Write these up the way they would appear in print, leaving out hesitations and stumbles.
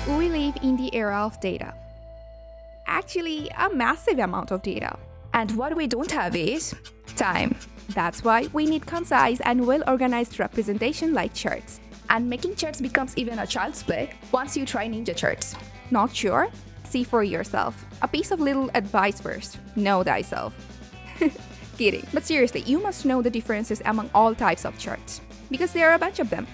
We live in the era of data. Actually, a massive amount of data. And what we don't have is time. That's why we need concise and well-organized representation like charts. And making charts becomes even a child's play once you try Ninja charts. Not sure? See for yourself. A piece of little advice first. Know thyself. Kidding. But seriously, you must know the differences among all types of charts, because there are a bunch of them.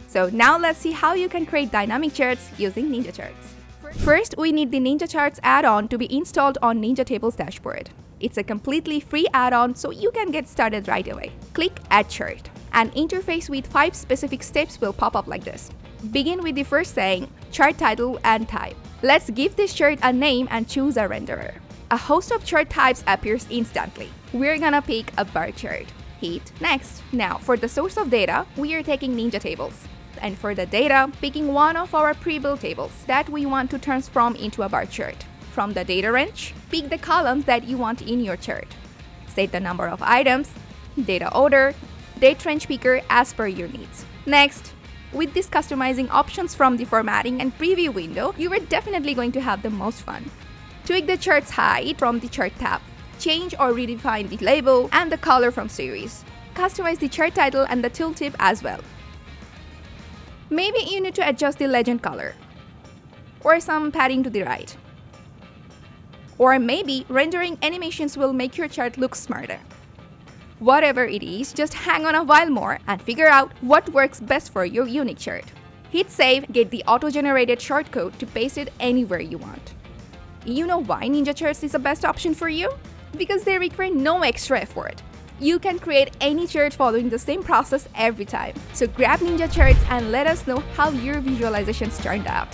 So now let's see how you can create dynamic charts using Ninja charts. First, we need the Ninja Charts add-on to be installed on Ninja Tables dashboard. It's a completely free add-on, so you can get started right away. Click Add Chart. An interface with 5 specific steps will pop up like this. Begin with the first saying, chart title and type. Let's give this chart a name and choose a renderer. A host of chart types appears instantly. We're gonna pick a bar chart. Hit Next. Now, for the source of data, we are taking Ninja Tables. And for the data, picking one of our pre-built tables that we want to transform into a bar chart. From the data range, pick the columns that you want in your chart. Set the number of items, data order, date range picker as per your needs. Next, with these customizing options from the formatting and preview window, you are definitely going to have the most fun. Tweak the chart's height from the chart tab. Change or redefine the label and the color from series. Customize the chart title and the tooltip as well. Maybe you need to adjust the legend color, or some padding to the right. Or maybe rendering animations will make your chart look smarter. Whatever it is, just hang on a while more and figure out what works best for your unique chart. Hit save, get the auto-generated shortcode to paste it anywhere you want. You know why Ninja Charts is the best option for you? Because they require no extra effort. You can create any chart following the same process every time. So grab Ninja Charts and let us know how your visualizations turned out.